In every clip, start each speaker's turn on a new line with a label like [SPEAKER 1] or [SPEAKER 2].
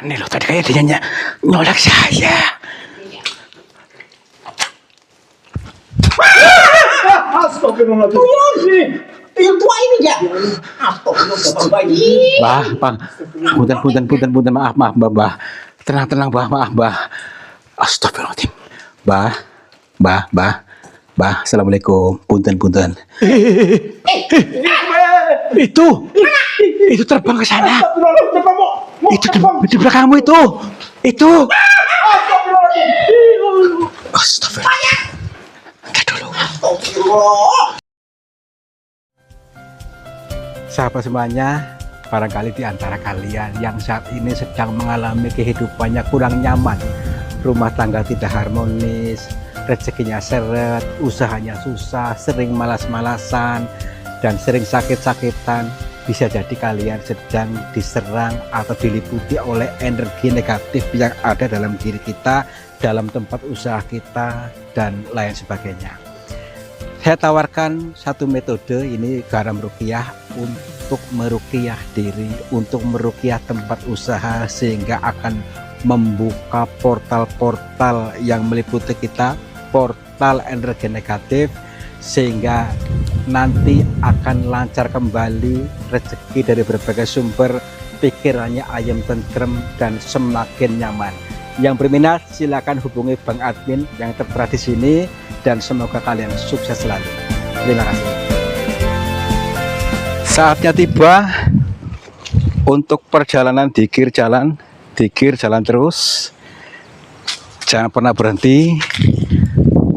[SPEAKER 1] Ini loh, tadi kayak dia nyolek saya.
[SPEAKER 2] Astagfirullahaladzim. Yang tua ini ya. Astagfirullah bayi.
[SPEAKER 1] Bang. Punten, maaf, Mbah. Tenang, maaf, Mbah. Astagfirullahaladzim. Mbah. Assalamualaikum. Punten. Itu terbang ke sana. Itu di belakangmu itu. Astagfirullah. Enggak dulu. Sahabat semuanya, barangkali di antara kalian yang saat ini sedang mengalami kehidupannya kurang nyaman, rumah tangga tidak harmonis, rezekinya seret, usahanya susah, sering malas-malasan, dan sering sakit-sakitan. Bisa jadi kalian sedang diserang atau diliputi oleh energi negatif yang ada dalam diri kita, dalam tempat usaha kita, dan lain sebagainya. Saya tawarkan satu metode, ini garam ruqyah, untuk meruqyah diri, untuk meruqyah tempat usaha, sehingga akan membuka portal-portal yang meliputi kita, portal energi negatif, sehingga nanti akan lancar kembali rezeki dari berbagai sumber, pikirannya ayam tentrem dan semakin nyaman. Yang berminat silakan hubungi Bang Admin yang tertera di sini, dan semoga kalian sukses selalu. Terima kasih. Saatnya tiba untuk perjalanan dikir jalan terus. Jangan pernah berhenti.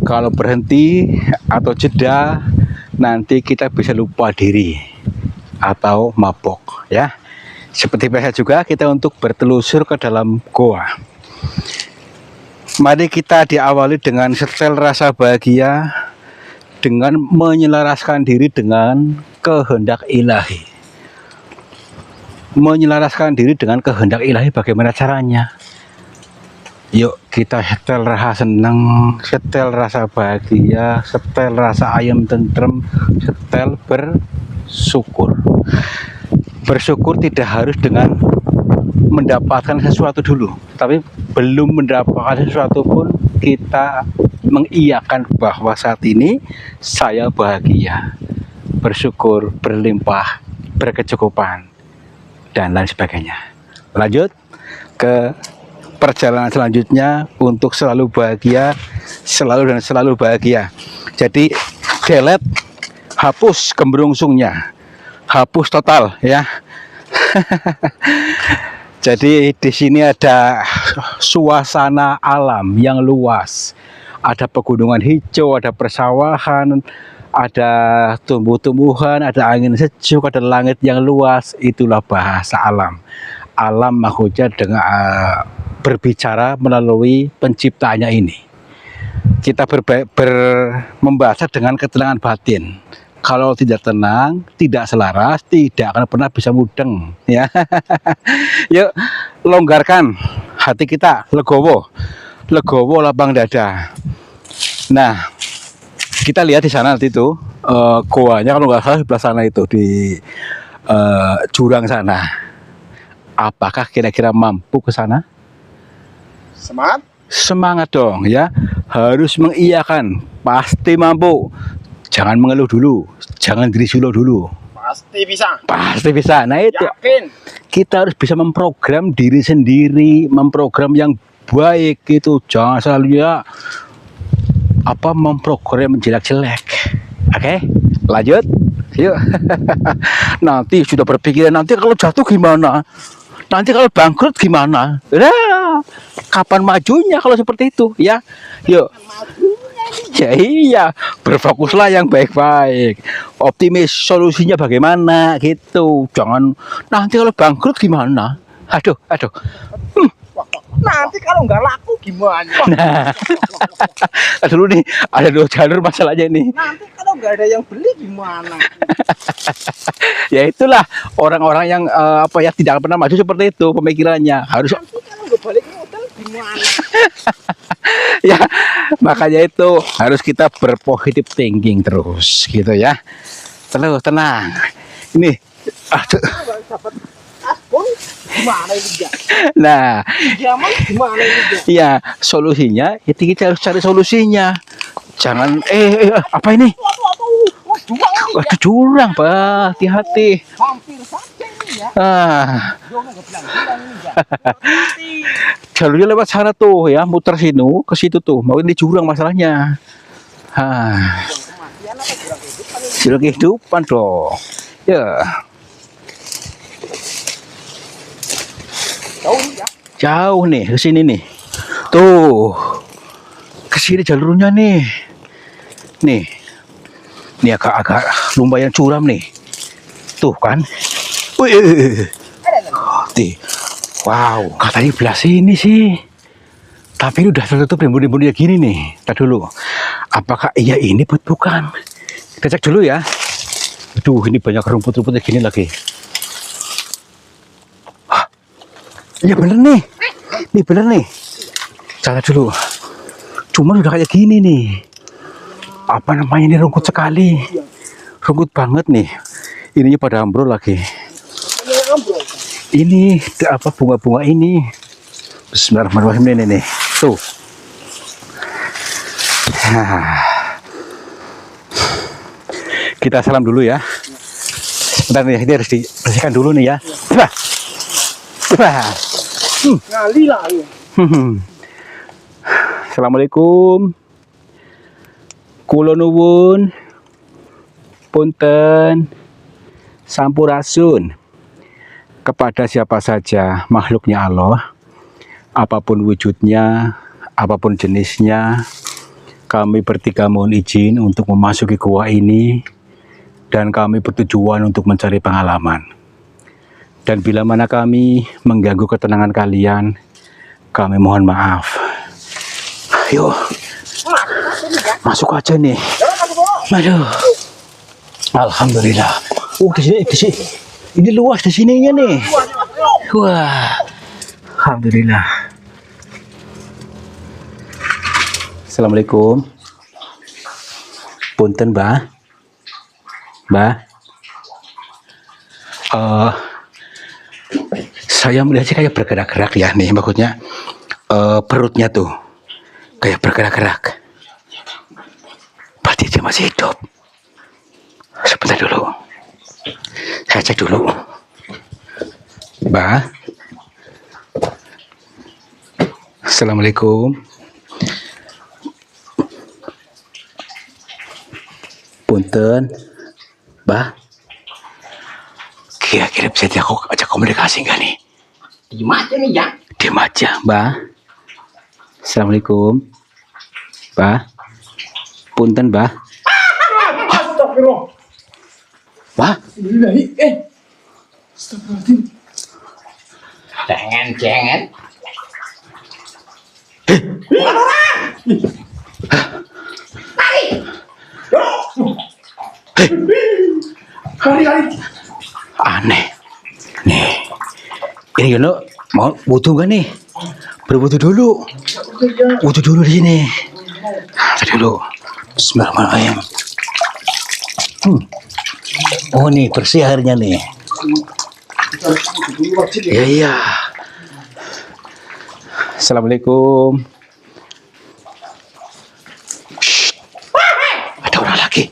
[SPEAKER 1] Kalau berhenti atau jeda, nanti kita bisa lupa diri atau mabok, ya. Seperti biasa juga kita untuk bertelusur ke dalam goa. Mari kita diawali dengan setel rasa bahagia, dengan menyelaraskan diri dengan kehendak ilahi. Menyelaraskan diri dengan kehendak ilahi bagaimana caranya? Yuk kita setel rasa senang, setel rasa bahagia, setel rasa ayam tentrem, setel bersyukur. Bersyukur tidak harus dengan mendapatkan sesuatu dulu, tapi belum mendapatkan sesuatu pun kita mengiyakan bahwa saat ini saya bahagia, bersyukur, berlimpah, berkecukupan, dan lain sebagainya. Lanjut ke perjalanan selanjutnya untuk selalu bahagia, selalu bahagia. Jadi delete, hapus gembrungsungnya, hapus total, ya. Jadi di sini ada suasana alam yang luas, ada pegunungan hijau, ada persawahan, ada tumbuh-tumbuhan, ada angin sejuk, ada langit yang luas. Itulah bahasa alam. Alam maksudnya dengan berbicara melalui penciptaannya ini. Kita membaca dengan ketenangan batin. Kalau tidak tenang, tidak selaras, tidak akan pernah bisa mudeng, ya. Yuk longgarkan hati kita, legowo lapang dada. Nah, kita lihat di sana nanti itu goanya, kalau nggak salah sebelah sana itu di jurang sana. Apakah kira-kira mampu ke sana? Semangat dong, ya. Harus mengiyakan, pasti mampu. Jangan mengeluh dulu, jangan dirisulo dulu. Pasti bisa. Nah itu, yakin. Kita harus bisa memprogram diri sendiri, memprogram yang baik itu. Jangan selalu ya memprogram jelek-jelek. Oke, lanjut. Yuk. Nanti sudah berpikiran nanti kalau jatuh gimana? Nanti kalau bangkrut gimana? Kapan majunya kalau seperti itu, ya? Yuk. Ya iya, berfokuslah yang baik-baik, optimis, solusinya bagaimana gitu. Jangan nanti kalau bangkrut gimana? Aduh.
[SPEAKER 2] Nanti kalau nggak laku gimana?
[SPEAKER 1] Nah, dulu nih ada 2 jalur masalahnya nih.
[SPEAKER 2] Nanti kalau nggak ada yang beli gimana?
[SPEAKER 1] Ya itulah orang-orang yang tidak pernah maju seperti itu pemikirannya. Harus.
[SPEAKER 2] Nanti kalau nggak balik modal gimana?
[SPEAKER 1] Ya makanya itu harus kita berpositif thinking terus gitu, ya. Terus tenang ini, aduh.
[SPEAKER 2] Gimana ini ya?
[SPEAKER 1] Nah,
[SPEAKER 2] Jamal gimana ini ya?
[SPEAKER 1] ya solusinya itu kita harus cari solusinya. Jangan apa ini? Waduh jurang, Pak. Hati-hati.
[SPEAKER 2] Hampir saja ini ya. Jono nggak bilang ini ya.
[SPEAKER 1] Jalurnya lewat sana tuh ya, muter sini ke situ tuh. Mau ini jurang masalahnya. Jurang kehidupan dong. Ya.
[SPEAKER 2] Jauh ya.
[SPEAKER 1] Jauh nih ke sini nih. Tuh. Ke sini jalurnya nih. Nih. Ini agak lumayan curam nih. Tuh kan. Wih. Wow, katanya belah sini sih. Tapi ini udah tertutup rimbun-rimbun ya gini nih. Tadi dulu. Apakah iya ini bukan? Kita cek dulu ya. Aduh, ini banyak rumput-rumputnya gini lagi. Iya bener nih. Ini bener nih. Cek dulu. Cuma udah kayak gini nih. Apa namanya ini rumput sekali. Rumput banget nih. Ininya pada ambrol lagi. Ini apa bunga-bunga ini. Bismillahirrahmanirrahim nih. Tuh. Kita salam dulu ya. Sebentar nih, ini harus dibersihkan dulu nih ya. Coba.
[SPEAKER 2] Ngali lah ya.
[SPEAKER 1] Assalamualaikum. Kula nuwun. Punten. Sampurasun. Kepada siapa saja makhluknya Allah, apapun wujudnya, apapun jenisnya, kami bertiga mohon izin untuk memasuki gua ini dan kami bertujuan untuk mencari pengalaman. Dan bila mana kami mengganggu ketenangan kalian, kami mohon maaf. Ayo, masuk aja nih. Aduh, alhamdulillah. Di sini. Ini luas di sininya nih. Wah, alhamdulillah. Assalamualaikum. Punten, Mbah. Mbah. Saya melihatnya kayak bergerak-gerak ya nih, maksudnya perutnya tuh kayak bergerak-gerak. Berarti dia masih hidup. Sebentar dulu. Saya cek dulu. Mbak. Assalamualaikum. Punten. Mbak. Kira-kira bisa ajak komunikasi nggak nih?
[SPEAKER 2] Diem aja nih ya.
[SPEAKER 1] Diam aja, Mbak. Assalamualaikum. Mbak. Punten, Mbak.
[SPEAKER 2] Astagfirullah.
[SPEAKER 1] Mbak.
[SPEAKER 2] Astagfirullahaladzim. Jangan. Lari.
[SPEAKER 1] Aneh. Nih. Ini Yono mau butuh gak nih? Berbutuh dulu. Butuh dulu di sini. Tadi dulu. Bismillahirrahmanirrahim. Oh nih bersih airnya nih. Iya. Assalamualaikum. Shh. Ada orang lagi.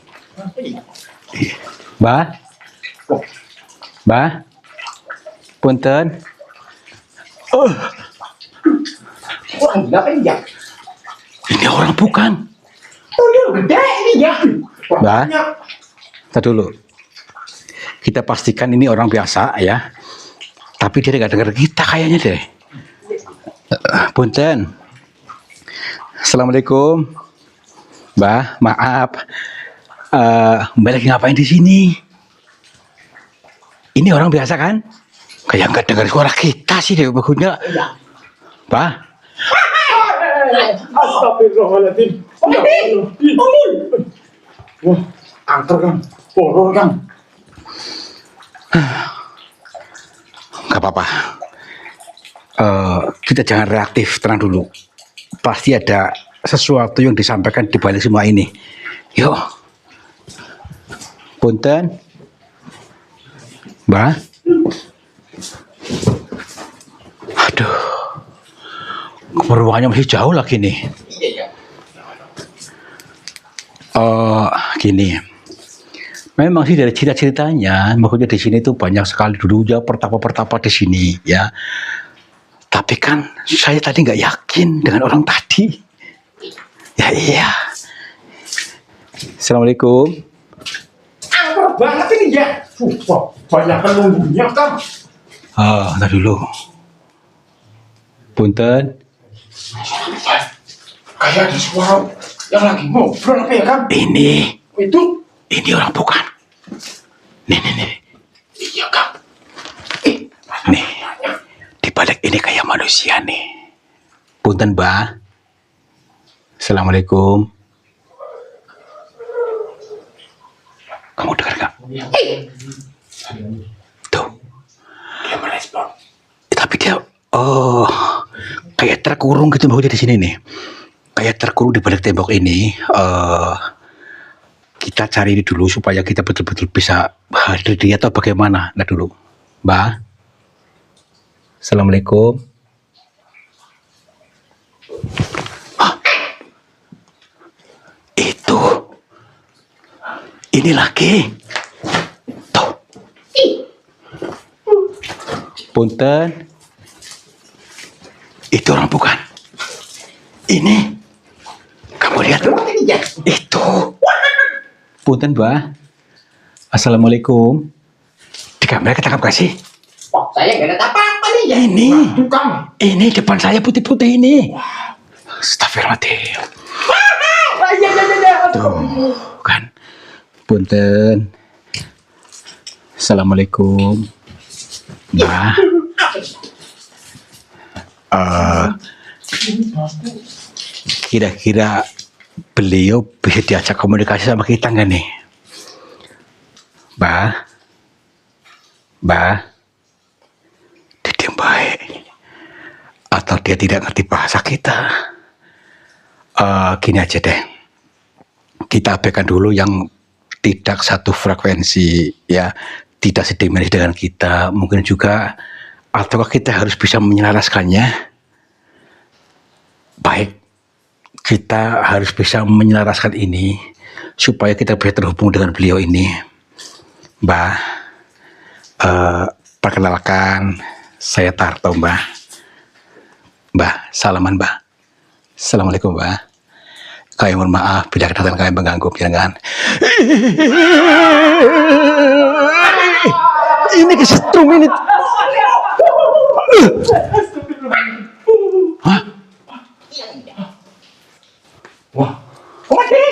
[SPEAKER 1] Mbak. Mbak. Punten.
[SPEAKER 2] Orang gila kan ya?
[SPEAKER 1] Ini orang bukan.
[SPEAKER 2] Gede ini ya.
[SPEAKER 1] Mbak. Kita dulu. Kita pastikan ini orang biasa ya. Tapi dia nggak dengar kita kayaknya deh. Punten. Assalamualaikum. Mbak, maaf. Mbak lagi ngapain di sini? Ini orang biasa kan? Kayak nggak dengar suara kita sih deh bagusnya. Mbak.
[SPEAKER 2] Astagfirullahaladzim. Wah, angker kan. Horor kan.
[SPEAKER 1] Gak apa-apa. Kita jangan reaktif, tenang dulu. Pasti ada sesuatu yang disampaikan di balik semua ini. Yuk. Punten. Mbak. Ruangannya masih jauh lagi nih.
[SPEAKER 2] Iya,
[SPEAKER 1] Gini. Memang sih dari cerita-ceritanya, maksudnya di sini tuh banyak sekali dulu ya pertapa-pertapa di sini ya. Tapi kan saya tadi nggak yakin dengan orang tadi. Ya iya. Assalamualaikum.
[SPEAKER 2] angker banget ini ya. Wah, banyak kan nunggunya kan.
[SPEAKER 1] Ntar dulu. Punten.
[SPEAKER 2] Kayak ada suara yang lagi ngobrol apa ya kan?
[SPEAKER 1] Ini
[SPEAKER 2] Itu
[SPEAKER 1] orang bukan. Nih.
[SPEAKER 2] iya kan?
[SPEAKER 1] Nih. Di balik ini kayak manusia nih. Punten, Mbah. Assalamualaikum. Kamu dengar nggak? Tuh.
[SPEAKER 2] Dia merespon.
[SPEAKER 1] Tapi dia kayak terkurung gitu maksudnya di sini nih. Kayak terkurung di balik tembok ini. Kita cari ini dulu supaya kita betul-betul bisa hadir dia atau bagaimana. Nah dulu. Mbak. Assalamualaikum. Itu. Ini lagi. Tuh. Punten. Itu orang bukan. Ini. Kamu lihat.
[SPEAKER 2] Ini ya.
[SPEAKER 1] Itu. Punten, Mbak. Assalamualaikum. Di kamera ketangkap gak sih?
[SPEAKER 2] Oh, saya nggak ada apa-apa nih ya.
[SPEAKER 1] Ini.
[SPEAKER 2] Tukang.
[SPEAKER 1] Ini depan saya putih-putih ini. Astagfirullahaladzim.
[SPEAKER 2] Iya.
[SPEAKER 1] Tuh, kan. Punten. Assalamualaikum. Mbak. Kira-kira beliau bisa diajak komunikasi sama kita nggak nih? Mbak. Dia diam baik. Atau dia tidak ngerti bahasa kita. Gini aja deh. Kita abaikan dulu yang tidak satu frekuensi ya, tidak sedimensi dengan kita, mungkin juga ataukah kita harus bisa menyelaraskannya. Baik, kita harus bisa menyelaraskan ini supaya kita bisa terhubung dengan beliau ini. Mbak, perkenalkan saya Tarto, Mbak. Mbak, salaman, Mbak. Assalamualaikum, Mbak. Kami mohon maaf bila kedatangan kami mengganggu panjenengan. Ini kesetrum ini. Hah?
[SPEAKER 2] Wah. Oh, deh.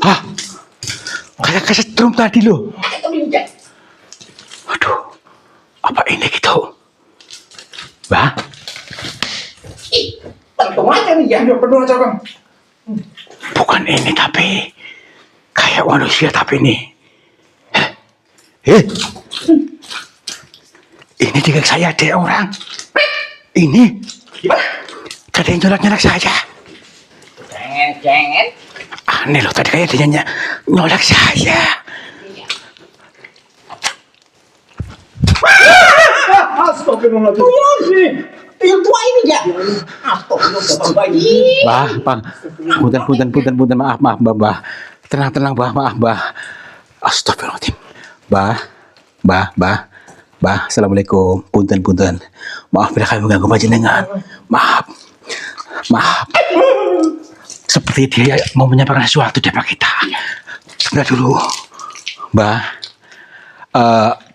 [SPEAKER 1] Hah? Kayak kesetrum tadi loh. Aduh. Apa ini gitu? Mbak?
[SPEAKER 2] Penuh aja nih ya. Penuh aja kan.
[SPEAKER 1] Bukan ini tapi kayak manusia tapi ini. Ini di kaki saya ada orang. Ini
[SPEAKER 2] Gimana?
[SPEAKER 1] ada yang nyolek-nyolek saya.
[SPEAKER 2] Jangan.
[SPEAKER 1] Aneh loh, tadi kayak dia nyolek saya.
[SPEAKER 2] Astagfirullahaladzim. Yang tua ini ya. Astagfirullah, bayi.
[SPEAKER 1] Bang, punten, maaf, Mbah. Tenang, Mbah. Astagfirullahaladzim. Mbah, assalamualaikum. Punten. Maaf bila kami mengganggu panjenengan. Maaf. Seperti dia mau menyampaikan sesuatu dari kita. Sebentar dulu. Mbah,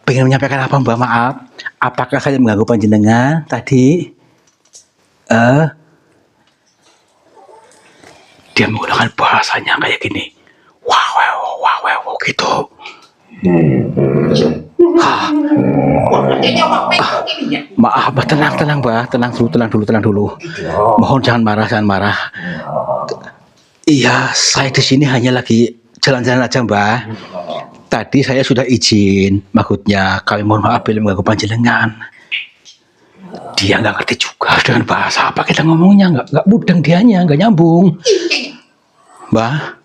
[SPEAKER 1] pengen menyampaikan apa, Mbah? Maaf. Apakah saya mengganggu panjenengan tadi? Dia menggunakan bahasanya kayak gini. Wow, gitu. Maaf, tenang, Mbah. Tenang dulu. Mohon jangan marah. Iya, saya di sini hanya lagi jalan-jalan aja, Mbah. Tadi saya sudah izin, maksudnya kami mohon maaf bila mengganggu panjenengan. Dia nggak ngerti juga dengan bahasa apa kita ngomongnya, nggak mudeng dianya, nggak nyambung. Mbah.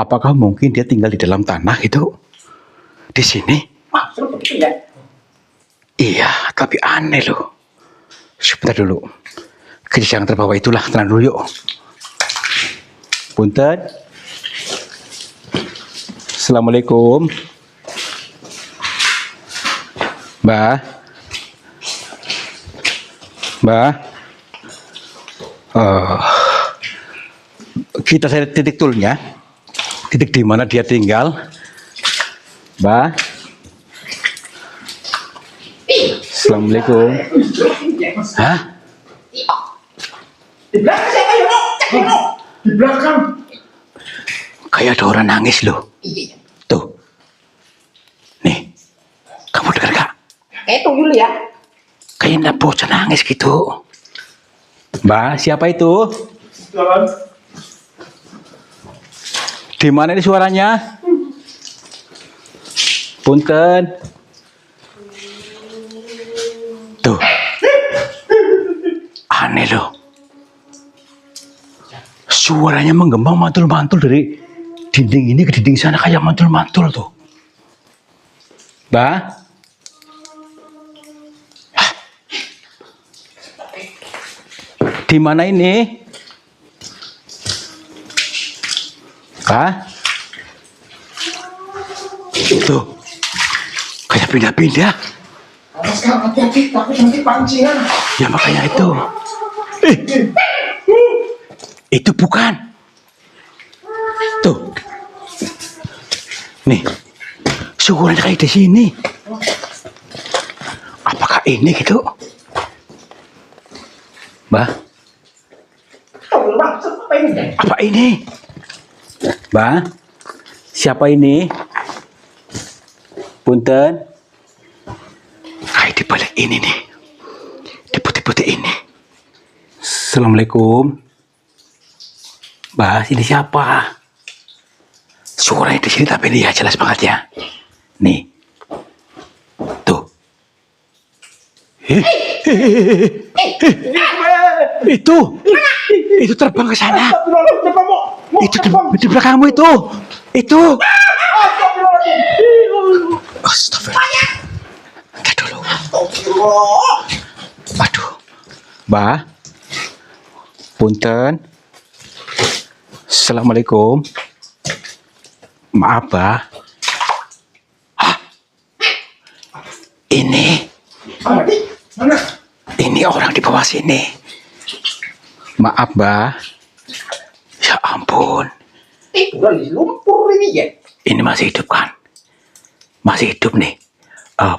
[SPEAKER 1] Apakah mungkin dia tinggal di dalam tanah itu? Di sini?
[SPEAKER 2] Maksud begitu ya?
[SPEAKER 1] Iya, tapi aneh loh. Sebentar dulu. Kita jangan terbawa itulah, tenang dulu yuk. Punten. Assalamualaikum. Mbah. Mbah. Kita cari titik toolnya. Titik di mana dia tinggal. Mbah. Assalamualaikum. Hah?
[SPEAKER 2] Di belakang siapa ya? Cek dulu.
[SPEAKER 3] Di belakang.
[SPEAKER 1] Kayak ada orang nangis loh.
[SPEAKER 2] Iya.
[SPEAKER 1] Tuh. Nih. Kamu dengar gak?
[SPEAKER 2] Kayak tuyul ya?
[SPEAKER 1] Kayak ada bocah nangis gitu. Mbak, siapa itu?
[SPEAKER 3] Jalan.
[SPEAKER 1] Di mana ini suaranya? Punten. Tuh. Aneh loh. Suaranya menggembang mantul-mantul dari dinding ini ke dinding sana kayak mantul-mantul tuh. Mbak? Hah? Di mana ini? Hah? Tuh. Kayak pindah-pindah.
[SPEAKER 3] Awas Kang, hati-hati, takut nanti pancingan.
[SPEAKER 1] Ya makanya itu. Itu bukan. Tuh. Nih. Suaranya kayak di sini. Apakah ini gitu? Mbah,
[SPEAKER 2] Tuyul maksud apa ini ya?
[SPEAKER 1] apa ini? Mbah, siapa ini? Punten. Kayak di balik ini nih. Di putih-putih ini. Assalamualaikum. Mbah, ini siapa? Suaranya di sini tapi ini ya jelas banget ya. Nih. Tuh. Itu terbang ke sana.
[SPEAKER 3] Astagfirullahaladzim, kamu.
[SPEAKER 1] Itu di belakangmu itu. Itu. Astagfirullah. Ntar dulu.
[SPEAKER 2] Astagfirullah.
[SPEAKER 1] Aduh. Mbah. Punten. Assalamualaikum. Maaf, Mbah. Hah? Ini.
[SPEAKER 3] Mana?
[SPEAKER 1] Ini orang di bawah sini. Maaf, Mbah. Ya ampun.
[SPEAKER 2] Udah di lumpur ini ya?
[SPEAKER 1] Ini masih hidup kan? Masih hidup nih.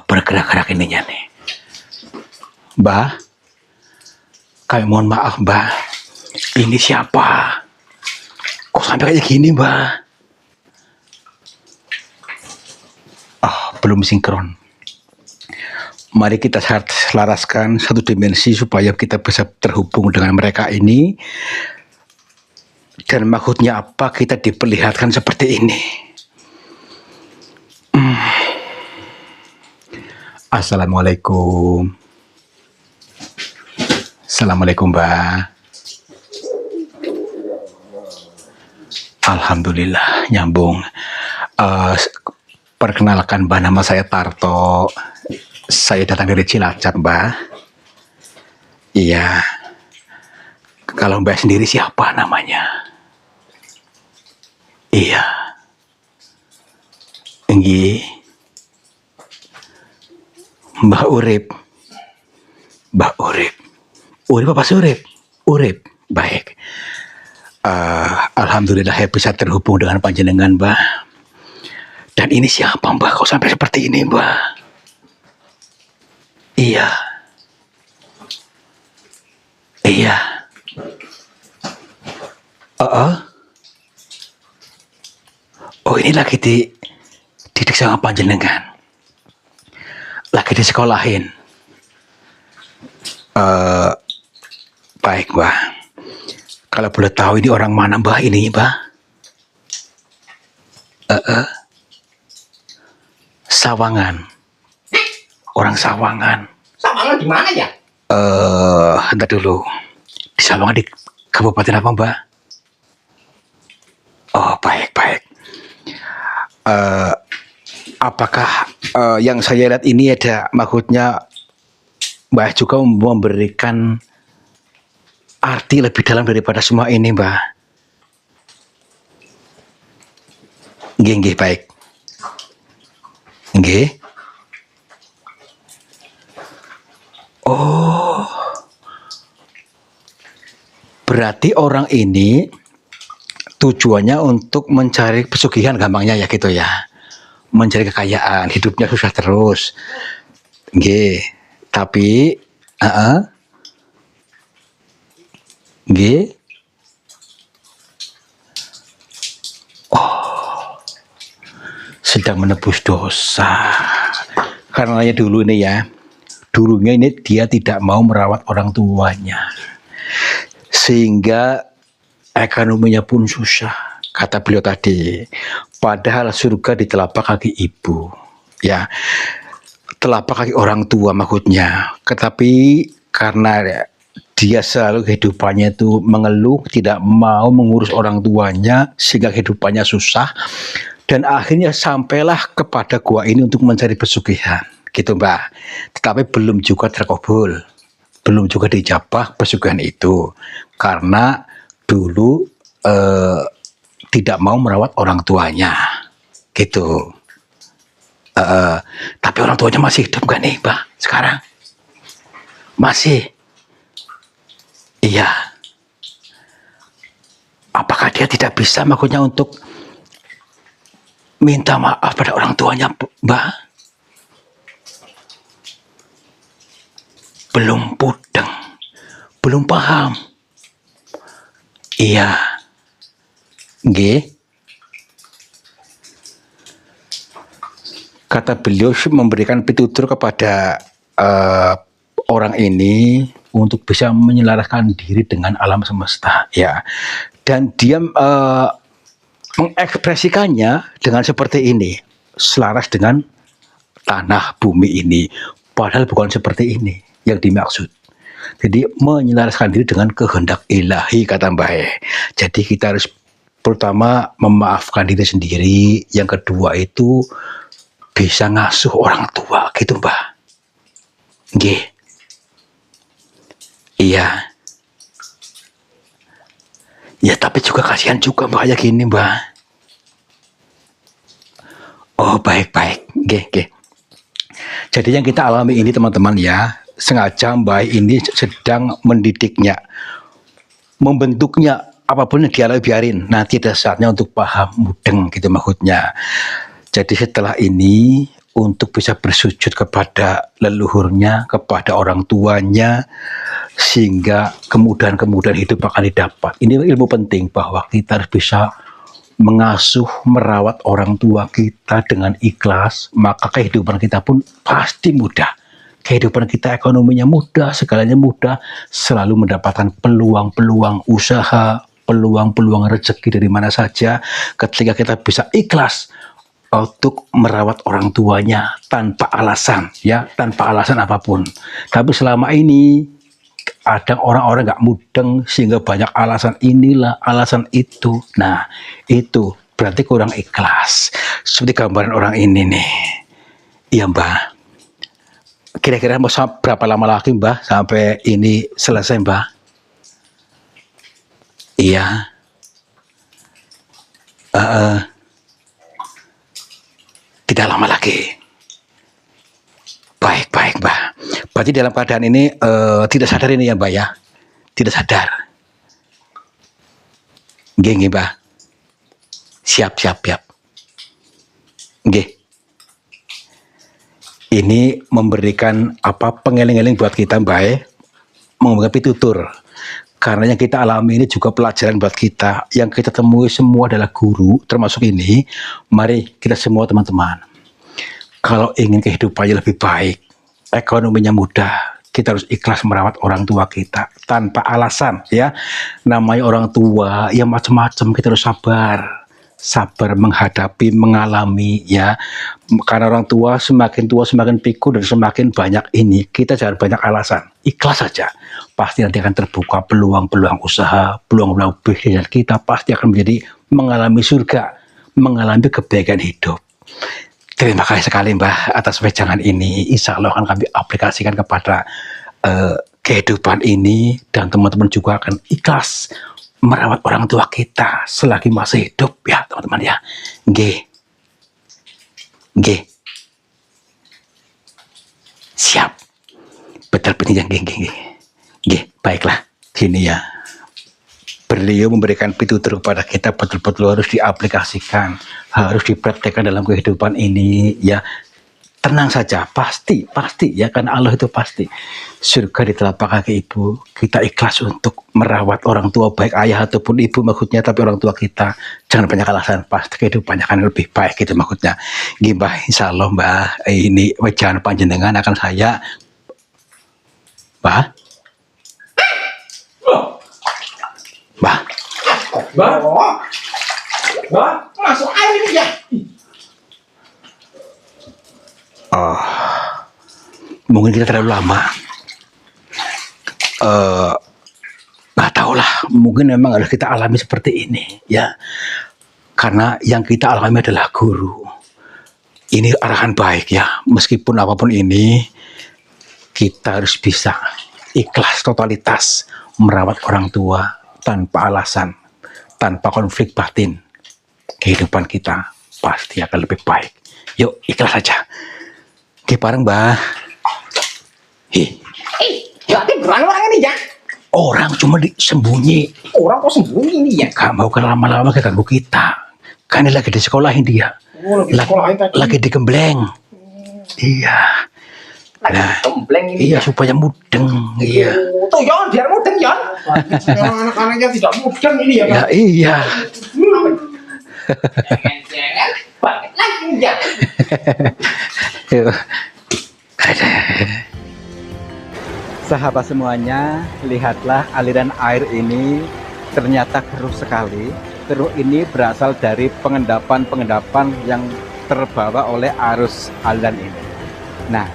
[SPEAKER 1] Bergerak-gerak ininya nih. Mbah. Kami mohon maaf, Mbah. Ini siapa? Kok sampai kayak gini, Mbah? Belum sinkron. Mari kita selaraskan satu dimensi supaya kita bisa terhubung dengan mereka ini. Dan maksudnya apa kita diperlihatkan seperti ini. Assalamualaikum. Assalamualaikum, Mbak. Alhamdulillah nyambung. Perkenalkan, Mbak, nama saya Tarto. Saya datang dari Cilacap, Mbak. Iya. Kalau Mbak sendiri siapa namanya? Iya. Nggih. Mbak Urip. Mbak Urip. Urip apa Surip? Urip. Baik. Alhamdulillah saya bisa terhubung dengan panjenengan, Mbak. Dan ini siapa, Mbak? Kok sampai seperti ini, Mbak? Iya. Iya. Oh, ini lagi didik sama panjenengan. Lagi disekolahin. Baik, Mbak. Kalau boleh tahu ini orang mana, Mbak, ini, Mbak? Sawangan. Orang Sawangan.
[SPEAKER 2] Sawangan di mana ya?
[SPEAKER 1] Entar dulu. Di Sawangan di Kabupaten apa, Mbak? Oh, baik, baik. eh, apakah yang saya lihat ini ada maksudnya Mbah juga memberikan arti lebih dalam daripada semua ini, Mbah? Nggih, nggih, baik. Nggih. Oh, berarti orang ini tujuannya untuk mencari pesugihan gampangnya ya gitu ya. Mencari kekayaan, hidupnya susah terus. Nggih. Tapi nggih. Sedang menebus dosa. Karenanya dulu ini ya. Dulunya ini dia tidak mau merawat orang tuanya. Sehingga ekonominya pun susah. Kata beliau tadi, padahal surga di telapak kaki ibu. Ya, telapak kaki orang tua maksudnya. Tetapi karena dia selalu kehidupannya itu mengeluh, tidak mau mengurus orang tuanya, sehingga kehidupannya susah. Dan akhirnya sampailah kepada gua ini untuk mencari pesugihan. Gitu, Mbak. Tetapi belum juga terkabul. Belum juga dijabah pesugihan itu. Karena dulu tidak mau merawat orang tuanya. Gitu. Tapi orang tuanya masih hidup gak nih, Mbak? Sekarang? Masih? Iya. Apakah dia tidak bisa maksudnya untuk minta maaf pada orang tuanya, Mbak? Belum pudeng, belum paham. Iya, nggih. Kata beliau memberikan pitutur kepada orang ini untuk bisa menyelaraskan diri dengan alam semesta, ya. Dan dia mengekspresikannya dengan seperti ini, selaras dengan tanah bumi ini. Padahal bukan seperti ini yang dimaksud. Jadi menyelaraskan diri dengan kehendak ilahi, kata Mbah. Jadi kita harus pertama memaafkan diri sendiri, yang kedua itu bisa ngasuh orang tua, gitu, Mbah. Nggih. Iya. Ya tapi juga kasihan juga Mbah kayak gini, Mbah. Oh, baik-baik. Nggih, nggih. Jadi yang kita alami ini teman-teman ya, sengaja Mbah ini sedang mendidiknya, membentuknya, apapun yang dia biarin, nanti ada saatnya untuk paham, mudeng gitu maksudnya. Jadi setelah ini untuk bisa bersujud kepada leluhurnya, kepada orang tuanya, sehingga kemudahan-kemudahan hidup akan didapat. Ini ilmu penting bahwa kita harus bisa mengasuh, merawat orang tua kita dengan ikhlas, maka kehidupan kita pun pasti mudah. Kehidupan kita ekonominya mudah, segalanya mudah, selalu mendapatkan peluang-peluang usaha, peluang-peluang rezeki dari mana saja, ketika kita bisa ikhlas untuk merawat orang tuanya tanpa alasan, ya, tanpa alasan apapun. Tapi selama ini ada orang-orang nggak mudeng sehingga banyak alasan inilah, alasan itu. Nah, itu berarti kurang ikhlas. Seperti gambaran orang ini nih. Iya, Mbah. Kira-kira mau berapa lama lagi, Mbah, sampai ini selesai, Mbah? Iya. Tidak lama lagi. Baik, Mbah. Berarti dalam keadaan ini tidak sadar ini ya, Mbah ya? Tidak sadar. Nggih, Mbah. Siap. Nggih. Ini memberikan pengeling-eling buat kita, Mbah, memberikan pitutur. Karena yang kita alami ini juga pelajaran buat kita. Yang kita temui semua adalah guru, termasuk ini. Mari kita semua teman-teman, kalau ingin kehidupannya lebih baik, ekonominya mudah, kita harus ikhlas merawat orang tua kita tanpa alasan, ya. Namanya orang tua, ya macam-macam, kita harus sabar menghadapi, mengalami, ya. Karena orang tua semakin pikun dan semakin banyak ini, kita jangan banyak alasan, ikhlas saja. Pasti nanti akan terbuka peluang-peluang usaha, peluang-peluang bisnis kita pasti akan menjadi mengalami surga, mengalami kebaikan hidup. Terima kasih sekali Mbah atas wejangan ini. Insya Allah akan kami aplikasikan kepada kehidupan ini, dan teman-teman juga akan ikhlas merawat orang tua kita selagi masih hidup ya teman-teman ya. Nggih. Nggih. Siap. Betul penting nggih. Baiklah. Gini ya. Beliau memberikan pitutur kepada kita betul-betul harus diaplikasikan, harus dipraktekkan dalam kehidupan ini ya. Tenang saja, pasti ya, karena Allah itu pasti. Surga di telapak kaki ibu, kita ikhlas untuk merawat orang tua, baik ayah ataupun ibu maksudnya, tapi orang tua kita jangan banyak alasan, pasti kehidupannya akan lebih baik gitu maksudnya. Mbah, insya Allah Mbah, ini wejangan panjenengan akan saya, Mbah. Mbah.
[SPEAKER 3] Mbah. Mbah, masuk air ini ya.
[SPEAKER 1] Mungkin kita terlalu lama. Nggak tahu lah, mungkin memang harus kita alami seperti ini ya. Karena yang kita alami adalah guru. Ini arahan baik ya. Meskipun apapun ini, kita harus bisa ikhlas totalitas merawat orang tua tanpa alasan, tanpa konflik batin. Kehidupan kita pasti akan lebih baik. Yuk, ikhlas saja. Oke, bareng Mbah.
[SPEAKER 2] Jadi berani orang ini ya.
[SPEAKER 1] Orang cuma disembunyi.
[SPEAKER 2] Orang kok sembunyi ini ya.
[SPEAKER 1] Gak mau kan lama-lama keganggu kita. Kan ini lagi di sekolahin dia.
[SPEAKER 3] Oh, lagi sekolahin tadi.
[SPEAKER 1] Lagi digembleng. Iya. Nah,
[SPEAKER 2] Gembleng ini.
[SPEAKER 1] iya supaya mudeng. Iya.
[SPEAKER 2] Oh, tuh Yon, biar mudeng Yon.
[SPEAKER 3] Sekarang anak-anaknya tidak mudeng ini ya,
[SPEAKER 1] Ya,
[SPEAKER 3] Pak.
[SPEAKER 1] iya.
[SPEAKER 2] Jangan banget lagi ya.
[SPEAKER 1] Yuk. Sahabat semuanya, lihatlah aliran air ini ternyata keruh sekali. Keruh ini berasal dari pengendapan-pengendapan yang terbawa oleh arus aliran ini. Nah,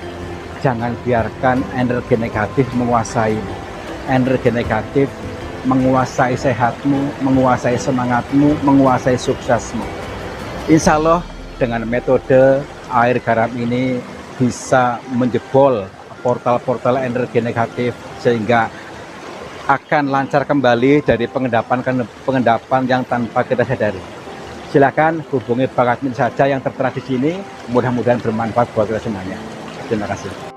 [SPEAKER 1] jangan biarkan energi negatif menguasaimu. Energi negatif menguasai sehatmu, menguasai semangatmu, menguasai suksesmu. Insya Allah dengan metode air garam ini bisa menjebol portal-portal energi negatif sehingga akan lancar kembali dari pengendapan yang tanpa kita sadari. Silakan hubungi Bang Admin saja yang tertera di sini. Mudah-mudahan bermanfaat buat kita semuanya. Terima kasih.